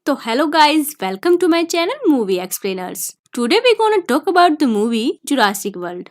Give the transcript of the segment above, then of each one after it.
So hello guys, welcome to my channel Movie Explainers. Today we're gonna talk about the movie Jurassic World.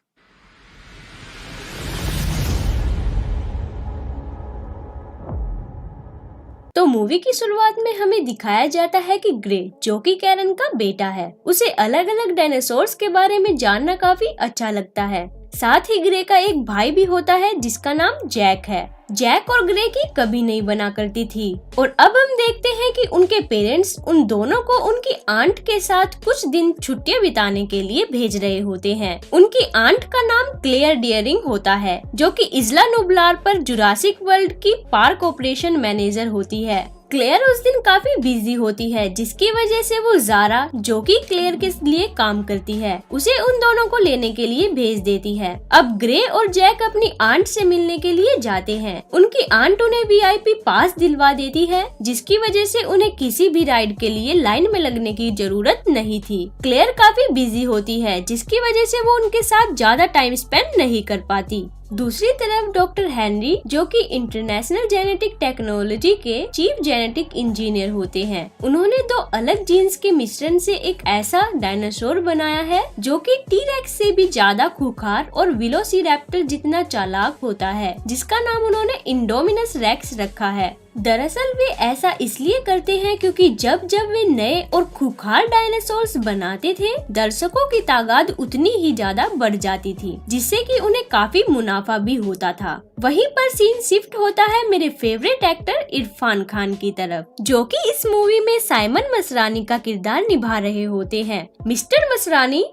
तो movie की शुरुआत में हमें दिखाया जाता है कि ग्रे, जो कि कैरन का बेटा है, उसे अलग अलग डायनासोर्स के बारे में जानना काफी अच्छा लगता है। साथ ही ग्रे का एक भाई भी होता है जिसका नाम जैक है। जैक और ग्रे की कभी नहीं बना करती थी और अब हम देखते हैं कि उनके पेरेंट्स उन दोनों को उनकी आंट के साथ कुछ दिन छुट्टियां बिताने के लिए भेज रहे होते हैं। उनकी आंट का नाम क्लेयर डियरिंग होता है, जो कि इस्ला नुब्लार पर जुरासिक वर्ल्ड की पार्क ऑपरेशन मैनेजर होती है। क्लेयर उस दिन काफी बिजी होती है, जिसकी वजह से वो ज़ारा, जो कि क्लेयर के लिए काम करती है, उसे उन दोनों को लेने के लिए भेज देती है। अब ग्रे और जैक अपनी आंट से मिलने के लिए जाते हैं। उनकी आंट उन्हें वीआईपी पास दिलवा देती है, जिसकी वजह से उन्हें किसी भी राइड के लिए लाइन में लगने की जरूरत नहीं थी। क्लेयर काफी बिजी होती है, जिसकी वजह से वो उनके साथ ज्यादा टाइम स्पेंड नहीं कर पाती। दूसरी तरफ डॉक्टर हेनरी, जो कि इंटरनेशनल जेनेटिक टेक्नोलॉजी के चीफ जेनेटिक इंजीनियर होते हैं, उन्होंने दो अलग जीन्स के मिश्रण से एक ऐसा डायनासोर बनाया है जो कि टी-रेक्स से भी ज्यादा खूंखार और वेलोसिरैप्टर जितना चालाक होता है, जिसका नाम उन्होंने इंडोमिनस रेक्स रखा है। दरअसल वे ऐसा इसलिए करते हैं क्योंकि जब जब वे नए और खूंखार डायनासोर्स बनाते थे, दर्शकों की तादाद उतनी ही ज्यादा बढ़ जाती थी, जिससे कि उन्हें काफी मुनाफा भी होता था। वहीं पर सीन शिफ्ट होता है मेरे फेवरेट एक्टर इरफान खान की तरफ, जो कि इस मूवी में साइमन मसरानी का किरदार निभा रहे होते हैं। मिस्टर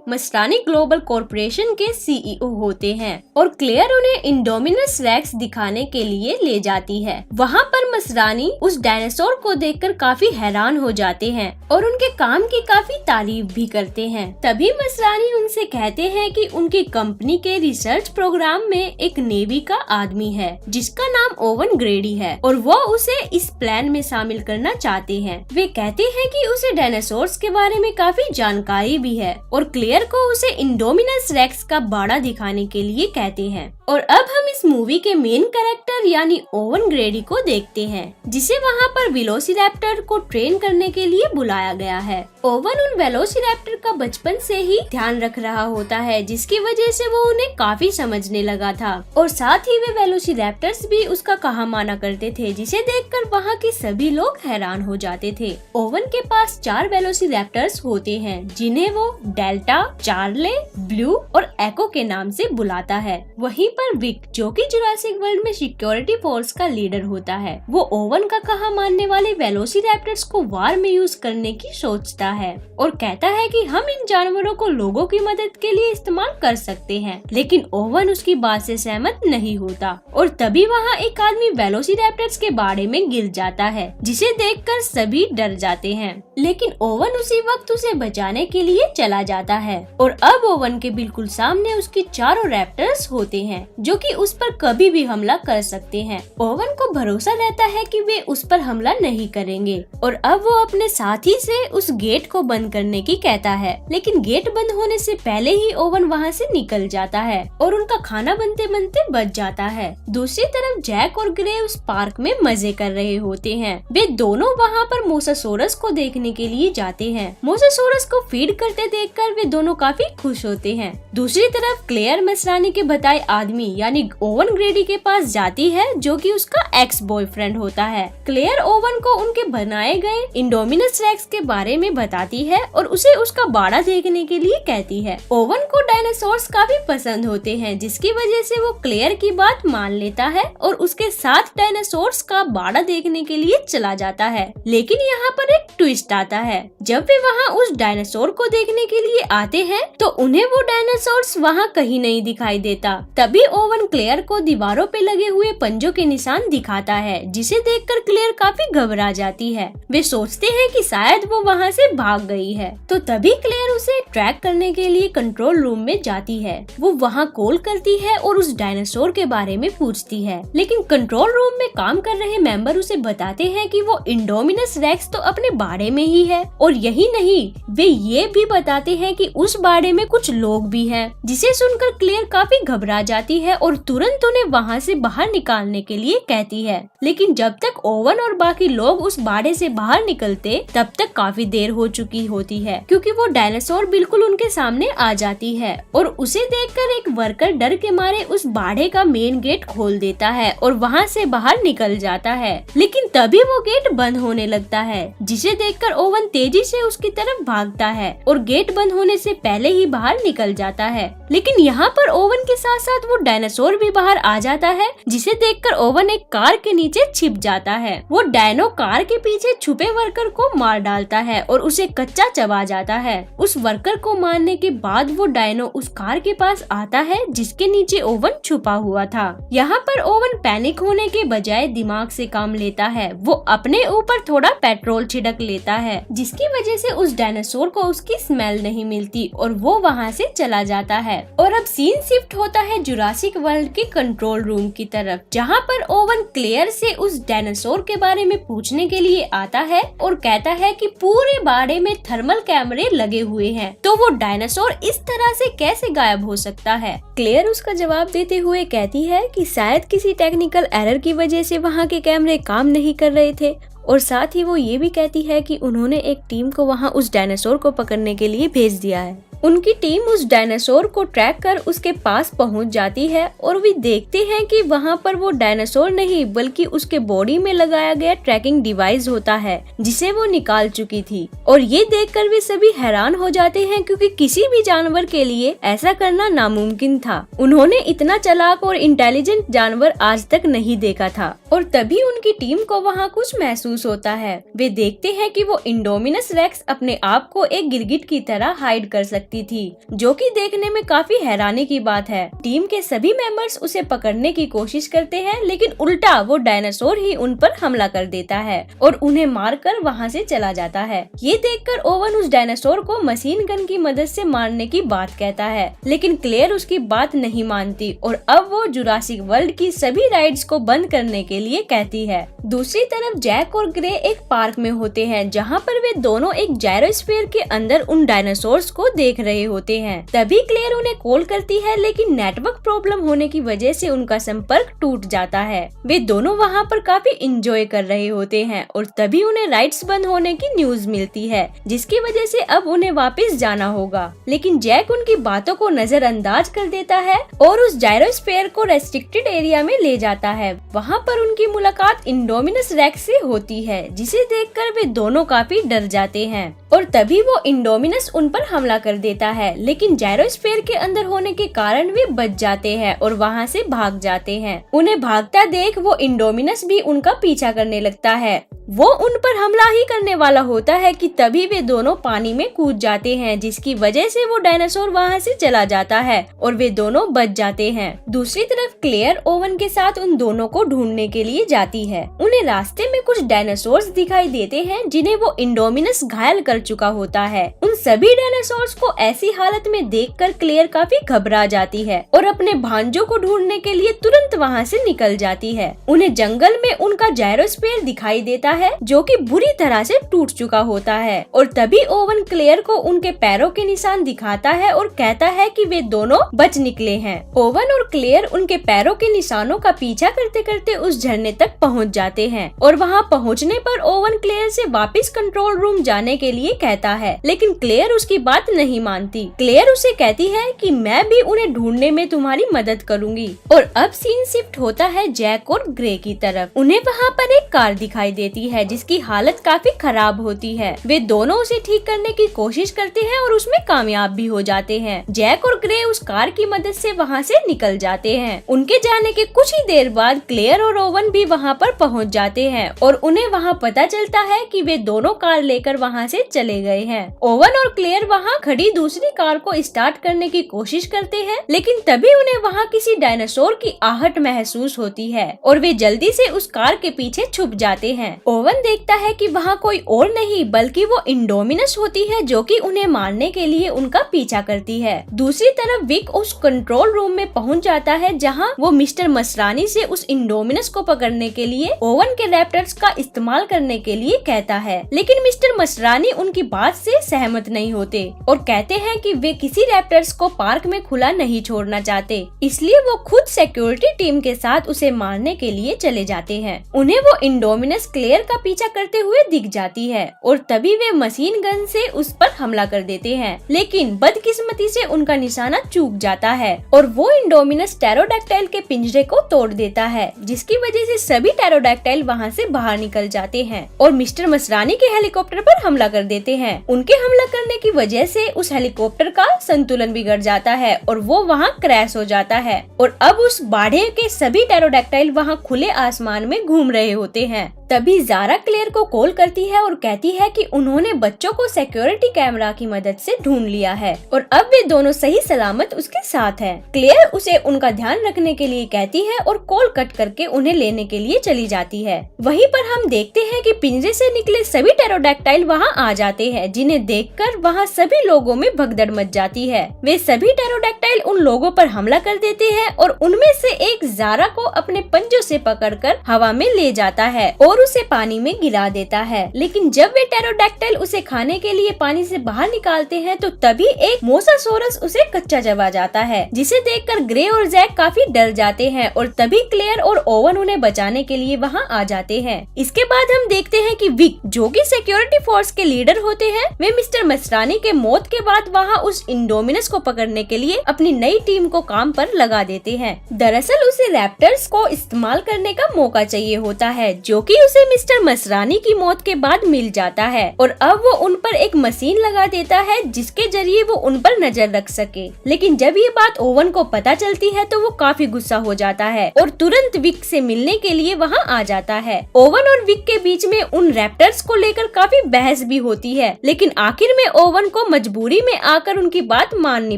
मसरानी ग्लोबल कॉर्पोरेशन के सीईओ होते हैं और क्लेयर उन्हें इंडोमिनस रेक्स दिखाने के लिए ले जाती है। वहाँ पर मसरानी उस डायनासोर को देखकर काफी हैरान हो जाते हैं और उनके काम की काफी तारीफ भी करते हैं। तभी मसरानी उनसे कहते हैं कि उनकी कंपनी के रिसर्च प्रोग्राम में एक नेवी का आदमी है जिसका नाम ओवन ग्रेडी है और वो उसे इस प्लान में शामिल करना चाहते हैं। वे कहते हैं कि उसे डायनासोर्स के बारे में काफी जानकारी भी है और क्लेयर को उसे इंडोमिनस रेक्स का बाड़ा दिखाने के लिए कहते हैं। और अब हम इस मूवी के मेन कैरेक्टर यानी ओवन ग्रेडी को देखते हैं, जिसे वहाँ पर वेलोसिरैप्टर को ट्रेन करने के लिए बुलाया गया है। ओवन उन वेलोसिरैप्टर का बचपन से ही ध्यान रख रहा होता है, जिसकी वजह से वो उन्हें काफी समझने लगा था और साथ ही वे वेलोसिरैप्टर्स भी उसका कहा माना करते थे, जिसे देखकर वहाँ के सभी लोग हैरान हो जाते थे। ओवन के पास 4 वेलोसिरैप्टर्स होते हैं, जिन्हें वो डेल्टा, चार्ले, ब्लू और एको के नाम से बुलाता है। वहीं पर विक, जो कि जुरासिक वर्ल्ड में सिक्योरिटी फोर्स का लीडर होता है, वो ओवन का कहा मानने वाले वेलोसिरैप्टर्स को वार में यूज करने की सोचता है और कहता है कि हम इन जानवरों को लोगों की मदद के लिए इस्तेमाल कर सकते हैं, लेकिन ओवन उसकी बात से सहमत नहीं होता और तभी वहाँ एक आदमी वेलोसिरैप्टर्स के बाड़े में गिर जाता है, जिसे देखकर सभी डर जाते हैं। लेकिन ओवन उसी वक्त उसे बचाने के लिए चला जाता है और अब ओवन के बिल्कुल सामने उसके चारों रैप्टर्स होते हैं, जो कि उस पर कभी भी हमला कर सकते हैं। ओवन को भरोसा रहता है कि वे उस पर हमला नहीं करेंगे और अब वो अपने साथी से उस गेट को बंद करने की कहता है, लेकिन गेट बंद होने से पहले ही ओवन वहाँ से निकल जाता है और उनका खाना बनते बनते बच जाता है। दूसरी तरफ जैक और ग्रे उस पार्क में मजे कर रहे होते हैं। वे दोनों वहाँ पर मोसासोरस को देखने के लिए जाते हैं। मोसासोरस को फीड करते देखकर वे दोनों काफी खुश होते हैं। दूसरी तरफ क्लेयर मसरानी के बताए आदमी यानी ओवन ग्रेडी के पास जाती है, जो कि उसका एक्स बॉयफ्रेंड होता है। क्लेयर ओवन को उनके बनाए गए इंडोमिनस रेक्स के बारे में बताती है और उसे उसका बाड़ा देखने के लिए कहती है। ओवन को डायनासोर्स काफी पसंद होते हैं, जिसकी वजह से वो क्लेयर की बात मान लेता है और उसके साथ डायनासोर्स का बाड़ा देखने के लिए चला जाता है। लेकिन यहाँ पर एक ट्विस्ट आता है। जब वे वहाँ उस डायनासोर को देखने के लिए आते हैं तो उन्हें वो डायनासोर्स वहाँ कहीं नहीं दिखाई देता। तभी ओवन क्लेयर को दीवारों पे लगे हुए पंजों के निशान दिखाता है, जिसे देखकर क्लेयर काफी घबरा जाती है। वे सोचते हैं कि शायद वो वहाँ से भाग गई है। तो तभी क्लेयर उसे ट्रैक करने के लिए कंट्रोल रूम में जाती है। वो वहाँ कॉल करती है और उस डायनासोर के बारे में पूछती है, लेकिन कंट्रोल रूम में काम कर रहे मेंबर उसे बताते हैं कि वो इंडोमिनस रेक्स तो अपने बाड़े में ही है। और यही नहीं, वे ये भी बताते हैं कि उस बाड़े में कुछ लोग भी हैं, जिसे सुनकर क्लेयर काफी घबरा जाती है और तुरंत उन्हें वहाँ से बाहर निकालने के लिए कहती है। लेकिन जब तक ओवन और बाकी लोग उस बाड़े से बाहर निकलते तब तक काफी देर हो चुकी होती है, क्योंकि वो डायनासोर बिल्कुल उनके सामने आ जाती है और उसे देखकर एक वर्कर डर के मारे उस बाड़े का मेन गेट खोल देता है और वहाँ से बाहर निकल जाता है। लेकिन तभी वो गेट बंद होने लगता है, जिसे देखकर ओवन तेजी से उसकी तरफ भागता है और गेट बंद होने से पहले ही बाहर निकल जाता है। लेकिन यहाँ पर ओवन के साथ साथ वो डायनासोर भी बाहर आ जाता है, जिसे देखकर ओवन एक कार के नीचे छिप जाता है। वो डायनो कार के पीछे छुपे वर्कर को मार डालता है और उसे कच्चा चबा जाता है। उस वर्कर को मारने के बाद वो डायनो उस कार के पास आता है जिसके नीचे ओवन छुपा हुआ था। यहाँ पर ओवन पैनिक होने के बजाय दिमाग से काम लेता है। वो अपने ऊपर थोड़ा पेट्रोल छिड़क लेता है, जिसकी वजह से उस डायनासोर को उसकी स्मेल नहीं मिलती और वो वहाँ से चला जाता है। और अब सीन शिफ्ट होता है जुरासिक वर्ल्ड के कंट्रोल रूम की तरफ, जहाँ पर ओवन क्लेयर से उस डायनासोर के बारे में पूछने के लिए आता है और कहता है कि पूरे बाड़े में थर्मल कैमरे लगे हुए हैं, तो वो डायनासोर इस तरह से कैसे गायब हो सकता है। क्लेयर उसका जवाब देते हुए कहती है कि शायद किसी टेक्निकल एरर की वजह से वहाँ के कैमरे काम नहीं कर रहे थे, और साथ ही वो ये भी कहती है कि उन्होंने एक टीम को वहाँ उस डायनासोर को पकड़ने के लिए भेज दिया है। उनकी टीम उस डायनासोर को ट्रैक कर उसके पास पहुंच जाती है और वे देखते हैं कि वहां पर वो डायनासोर नहीं बल्कि उसके बॉडी में लगाया गया ट्रैकिंग डिवाइस होता है, जिसे वो निकाल चुकी थी। और ये देखकर वे सभी हैरान हो जाते हैं, क्योंकि किसी भी जानवर के लिए ऐसा करना नामुमकिन था। उन्होंने इतना चालाक और इंटेलिजेंट जानवर आज तक नहीं देखा था। और तभी उनकी टीम को वहाँ कुछ महसूस होता है। वे देखते हैं कि वो इंडोमिनस रेक्स अपने आप को एक गिरगिट की तरह हाइड कर सकती थी, जो कि देखने में काफी हैरानी की बात है। टीम के सभी मेंबर्स उसे पकड़ने की कोशिश करते हैं, लेकिन उल्टा वो डायनासोर ही उन पर हमला कर देता है और उन्हें मारकर वहाँ से चला जाता है। ये देखकर ओवन उस डायनासोर को मशीन गन की मदद से मारने की बात कहता है, लेकिन क्लेयर उसकी बात नहीं मानती और अब वो जुरासिक वर्ल्ड की सभी राइड्स को बंद करने के लिए कहती है। दूसरी तरफ जैक और ग्रे एक पार्क में होते हैं, जहाँ पर वे दोनों एक जायरोस्फीयर के अंदर उन डायनासोर्स को देख रहे होते हैं। तभी क्लेयर उन्हें कॉल करती है, लेकिन नेटवर्क प्रॉब्लम होने की वजह से उनका संपर्क टूट जाता है। वे दोनों वहाँ पर काफी एंजॉय कर रहे होते हैं और तभी उन्हें राइड्स बंद होने की न्यूज मिलती है, जिसकी वजह से अब उन्हें वापस जाना होगा। लेकिन जैक उनकी बातों को नजरअंदाज कर देता है और उस जायरोस्फीयर को रेस्ट्रिक्टेड एरिया में ले जाता है। वहाँ पर उनकी मुलाकात इंडोमिनस रेक्स से होती है, जिसे देखकर वे दोनों काफी डर जाते हैं और तभी वो इंडोमिनस उन पर हमला कर देता है। लेकिन जायरोस्फीयर के अंदर होने के कारण वे बच जाते हैं और वहाँ से भाग जाते हैं। उन्हें भागता देख वो इंडोमिनस भी उनका पीछा करने लगता है। वो उन पर हमला ही करने वाला होता है कि तभी वे दोनों पानी में कूद जाते हैं, जिसकी वजह से वो डायनासोर वहाँ से चला जाता है और वे दोनों बच जाते हैं। दूसरी तरफ क्लेयर ओवन के साथ उन दोनों को ढूंढने के लिए जाती है। उन्हें रास्ते में कुछ डायनासोर्स दिखाई देते हैं, जिन्हें वो इंडोमिनस घायल कर चुका होता है। उन सभी डायनासोर्स को ऐसी हालत में देखकर क्लेयर काफी घबरा जाती है और अपने भांजों को ढूंढने के लिए तुरंत वहाँ से निकल जाती है। उन्हें जंगल में उनका जायरोस्फीयर दिखाई देता है, जो कि बुरी तरह से टूट चुका होता है। और तभी ओवन क्लेयर को उनके पैरों के निशान दिखाता है और कहता है कि वे दोनों बच निकले हैं। ओवन और क्लेयर उनके पैरों के निशानों का पीछा करते करते उस झरने तक पहुंच जाते हैं और वहां पहुंचने पर ओवन क्लेयर से वापस कंट्रोल रूम जाने के लिए कहता है, लेकिन क्लेयर उसकी बात नहीं मानती। क्लेयर उसे कहती है कि मैं भी उन्हें ढूंढने में तुम्हारी मदद करूंगी। और अब सीन शिफ्ट होता है जैक और ग्रे की तरफ। उन्हें वहाँ पर एक कार दिखाई देती है, जिसकी हालत काफी खराब होती है। वे दोनों उसे ठीक करने की कोशिश करते हैं और उसमें कामयाब भी हो जाते हैं। जैक और ग्रे उस कार की मदद से वहाँ से निकल जाते हैं। उनके जाने के कुछ ही देर बाद क्लेयर और ओवन भी वहाँ पर पहुँच जाते हैं और उन्हें वहाँ पता चलता है कि वे दोनों कार लेकर वहाँ से चले गए हैं। ओवन और क्लेयर वहाँ खड़ी दूसरी कार को स्टार्ट करने की कोशिश करते हैं, लेकिन तभी उन्हें वहाँ किसी डायनासोर की आहट महसूस होती है और वे जल्दी से उस कार के पीछे छुप जाते हैं। ओवन देखता है कि वहाँ कोई और नहीं बल्कि वो इंडोमिनस होती है जो कि उन्हें मारने के लिए उनका पीछा करती है। दूसरी तरफ विक उस कंट्रोल रूम में पहुंच जाता है जहाँ वो मिस्टर मसरानी से उस इंडोमिनस को पकड़ने के लिए ओवन के रैप्टर्स का इस्तेमाल करने के लिए कहता है, लेकिन मिस्टर मसरानी उनकी बात से सहमत नहीं होते और कहते हैं कि वे किसी रैप्टर्स को पार्क में खुला नहीं छोड़ना चाहते, इसलिए वो खुद सिक्योरिटी टीम के साथ उसे मारने के लिए चले जाते हैं। उन्हें वो इंडोमिनस क्लेयर का पीछा करते हुए दिख जाती है और तभी वे मशीन गन से उस पर हमला कर देते हैं, लेकिन बदकिस्मती से उनका निशाना चूक जाता है और वो इंडोमिनस टेरोडैक्टाइल के पिंजरे को तोड़ देता है, जिसकी वजह से सभी टेरोडैक्टाइल वहाँ से बाहर निकल जाते हैं और मिस्टर मसरानी के हेलीकॉप्टर पर हमला कर देते हैं। उनके हमला करने की वजह से उस हेलीकॉप्टर का संतुलन बिगड़ जाता है और वो वहाँ क्रैश हो जाता है और अब उस बाढ़े के सभी टेरोडैक्टाइल वहाँ खुले आसमान में घूम रहे होते हैं। तभी ज़ारा क्लेयर को कॉल करती है और कहती है कि उन्होंने बच्चों को सिक्योरिटी कैमरा की मदद से ढूंढ लिया है और अब वे दोनों सही सलामत उसके साथ हैं। क्लेयर उसे उनका ध्यान रखने के लिए कहती है और कॉल कट करके उन्हें लेने के लिए चली जाती है। वहीं पर हम देखते हैं कि पिंजरे से निकले सभी टेरोडैक्टाइल वहां आ जाते हैं, जिन्हें देखकर वहां सभी लोगों में भगदड़ मच जाती है। वे सभी टेरोडैक्टाइल उन लोगों पर हमला कर देते हैं और उनमें से एक ज़ारा को अपने पंजों से पकड़कर हवा में ले जाता है और उसे पानी में गिरा देता है। लेकिन जब वे टेरोडैक्टाइल उसे खाने के लिए पानी से बाहर निकालते हैं तो तभी एक मोसासोरस उसे कच्चा चबा जाता है, जिसे देखकर ग्रे और जैक काफी डर जाते हैं और तभी क्लेयर और ओवन उन्हें बचाने के लिए वहां आ जाते हैं। इसके बाद हम देखते हैं कि विक, जो कि सिक्योरिटी फोर्स के लीडर होते हैं, वे मिस्टर मसरानी के मौत के बाद वहां उस इंडोमिनस को पकड़ने के लिए अपनी नई टीम को काम पर लगा देते हैं। दरअसल उसे रैप्टर्स को इस्तेमाल करने का मौका चाहिए होता है, जो कि उसे मिस्टर मसरानी की मौत के बाद मिल जाता है और अब वो उन पर एक मशीन लगा देता है जिसके जरिए वो उन पर नजर रख सके। लेकिन जब ये बात ओवन को पता चलती है तो वो काफी गुस्सा हो जाता है और तुरंत विक से मिलने के लिए वहाँ आ जाता है। ओवन और विक के बीच में उन रैप्टर्स को लेकर काफी बहस भी होती है, लेकिन आखिर में ओवन को मजबूरी में आकर उनकी बात माननी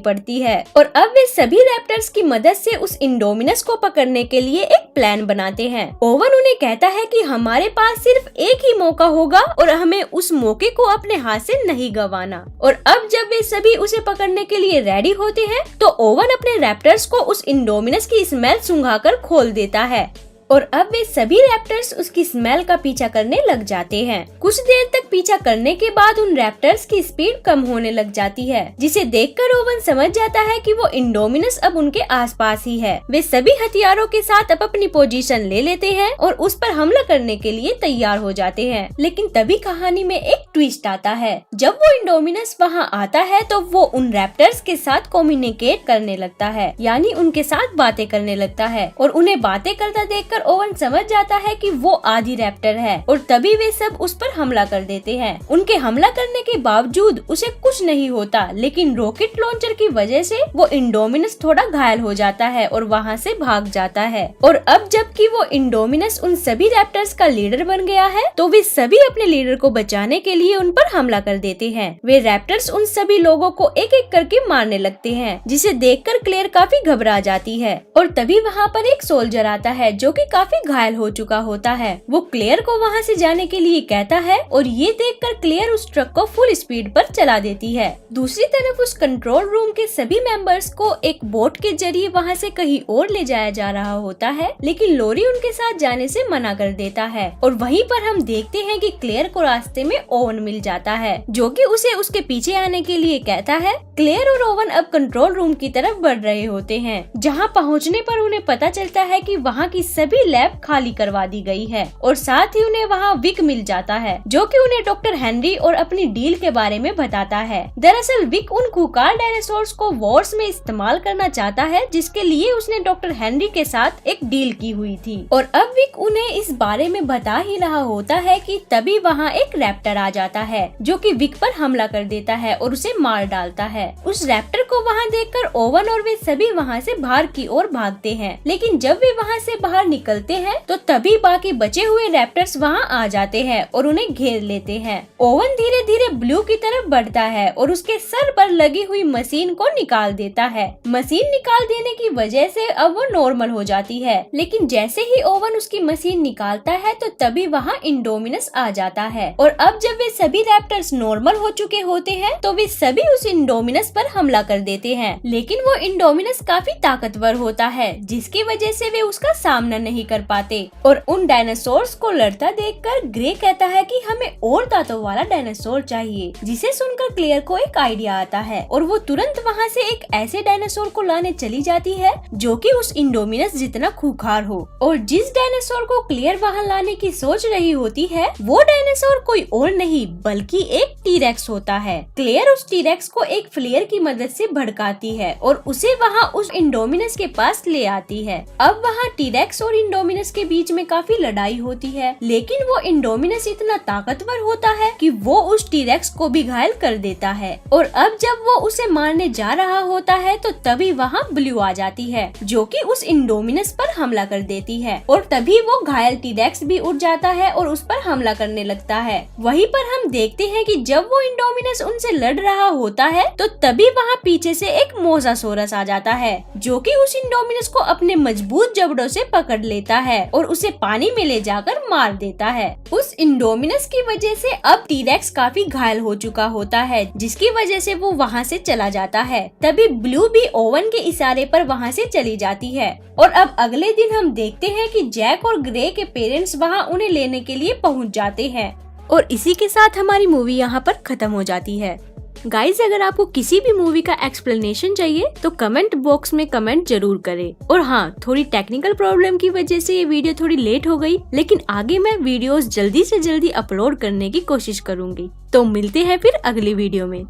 पड़ती है और अब वे सभी रैप्टर्स की मदद से उस इंडोमिनस को पकड़ने के लिए एक प्लान बनाते हैं। ओवन उन्हें कहता है कि हमारे पास सिर्फ एक ही मौका होगा और हमें उस मौके को अपने हाथ से नहीं गंवाना। और अब जब वे सभी उसे पकड़ने के लिए रेडी होते हैं तो ओवन अपने रैप्टर्स को उस इंडोमिनस की स्मेल सूंघाकर खोल देता है और अब वे सभी रैप्टर्स उसकी स्मेल का पीछा करने लग जाते हैं। कुछ देर तक पीछा करने के बाद उन रैप्टर्स की स्पीड कम होने लग जाती है, जिसे देखकर ओवन समझ जाता है कि वो इंडोमिनस अब उनके आसपास ही है। वे सभी हथियारों के साथ अब अपनी पोजीशन ले लेते हैं और उस पर हमला करने के लिए तैयार हो जाते हैं। लेकिन तभी कहानी में एक ट्विस्ट आता है। जब वो इंडोमिनस वहाँ आता है तो वो उन रैप्टर्स के साथ कम्युनिकेट करने लगता है, यानी उनके साथ बातें करने लगता है और उन्हें बातें करता देखकर ओवन समझ जाता है कि वो आधी रैप्टर है और तभी वे सब उस पर हमला कर देते हैं। उनके हमला करने के बावजूद उसे कुछ नहीं होता, लेकिन रॉकेट लॉन्चर की वजह से वो इंडोमिनस थोड़ा घायल हो जाता है और वहाँ से भाग जाता है। और अब जबकि वो इंडोमिनस उन सभी रैप्टर्स का लीडर बन गया है तो वे सभी अपने लीडर को बचाने के लिए उन पर हमला कर देते हैं। वे रैप्टर्स उन सभी लोगों को एक एक करके मारने लगते हैं, जिसे देखकर क्लेयर काफी घबरा जाती है और तभी वहाँ पर एक सोल्जर आता है जो कि काफी घायल हो चुका होता है। वो क्लेयर को वहाँ से जाने के लिए कहता है और ये देखकर क्लेयर उस ट्रक को फुल स्पीड पर चला देती है। दूसरी तरफ उस कंट्रोल रूम के सभी मेंबर्स को एक बोट के जरिए वहाँ से कहीं और ले जाया जा रहा होता है, लेकिन लोरी उनके साथ जाने से मना कर देता है और वहीं पर हम देखते हैं कि क्लेयर को रास्ते में ओवन मिल जाता है, जो कि उसे उसके पीछे आने के लिए कहता है। क्लेयर और ओवन अब कंट्रोल रूम की तरफ बढ़ रहे होते हैं, जहाँ पहुँचने पर उन्हें पता चलता है कि वहाँ की सभी लैब खाली करवा दी गई है और साथ ही उन्हें वहाँ विक मिल जाता है, जो कि उन्हें डॉक्टर हेनरी और अपनी डील के बारे में बताता है। दरअसल विक उन खूंखार डायनासोर्स को वॉर्स में इस्तेमाल करना चाहता है, जिसके लिए उसने डॉक्टर हेनरी के साथ एक डील की हुई थी और अब विक उन्हें इस बारे में बता ही रहा होता है कि तभी वहाँ एक रैप्टर आ जाता है, जो कि विक पर हमला कर देता है और उसे मार डालता है। उस रैप्टर को वहाँ देखकर ओवन और वे सभी वहाँ से बाहर की ओर भागते हैं, लेकिन जब वे वहाँ से बाहर निकलते हैं तो तभी बाकी बचे हुए रैप्टर्स वहाँ आ जाते हैं और उन्हें घेर लेते हैं। ओवन धीरे धीरे ब्लू की तरफ बढ़ता है और उसके सर पर लगी हुई मशीन को निकाल देता है। मशीन निकाल देने की वजह से अब वो नॉर्मल हो जाती है, लेकिन जैसे ही ओवन उसकी मशीन निकालता है तो तभी वहाँ इंडोमिनस आ जाता है और अब जब वे सभी रैप्टर्स नॉर्मल हो चुके होते हैं तो वे सभी उस इंडोमिनस पर हमला कर देते हैं, लेकिन वो इंडोमिनस काफी ताकतवर होता है जिसकी वजह से वे उसका सामना नहीं कर पाते और उन डायनासोर्स को लड़ता देखकर ग्रे कहता है कि हमें और दांतों वाला डायनासोर चाहिए, जिसे सुनकर क्लेयर को एक आइडिया आता है और वो तुरंत वहाँ से एक ऐसे डायनासोर को लाने चली जाती है जो कि उस इंडोमिनस जितना खूंखार हो। और जिस डायनासोर को क्लेयर वहाँ लाने की सोच रही होती है वो डायनासोर कोई और नहीं बल्कि एक टीरेक्स होता है। क्लेयर उस टीरेक्स को एक फ्लेयर की मदद से भड़काती है और उसे वहाँ उस इंडोमिनस के पास ले आती है। अब वहाँ टीरेक्स और इंडोमिनस के बीच में काफी लड़ाई होती है, लेकिन वो इंडोमिनस इतना ताकतवर होता है कि वो उस टीरेक्स को भी घायल कर देता है और अब जब वो उसे मारने जा रहा होता है तो तभी वहाँ ब्लू आ जाती है जो कि उस इंडोमिनस पर हमला कर देती है और तभी वो घायल टीरेक्स भी उठ जाता है और उस पर हमला करने लगता है। वहीं पर हम देखते हैं कि जब वो इंडोमिनस उनसे लड़ रहा होता है तो तभी वहाँ पीछे से एक मोसासोरस आ जाता है जो कि उस इंडोमिनस को अपने मजबूत जबड़ों से पकड़ लेता है और उसे पानी में ले जाकर मार देता है। उस इंडोमिनस की वजह से अब टीरेक्स काफी घायल हो चुका होता है जिसकी वजह से वो वहाँ से चला जाता है। तभी ब्लू भी ओवन के इशारे पर वहाँ से चली जाती है और अब अगले दिन हम देखते हैं कि जैक और ग्रे के पेरेंट्स वहाँ उन्हें लेने के लिए पहुँच जाते हैं और इसी के साथ हमारी मूवी यहाँ पर खत्म हो जाती है। गाइज, अगर आपको किसी भी मूवी का एक्सप्लेनेशन चाहिए तो कमेंट बॉक्स में कमेंट जरूर करें। और हाँ, थोड़ी टेक्निकल प्रॉब्लम की वजह से ये वीडियो थोड़ी लेट हो गई, लेकिन आगे मैं वीडियोस जल्दी से जल्दी अपलोड करने की कोशिश करूंगी। तो मिलते हैं फिर अगली वीडियो में।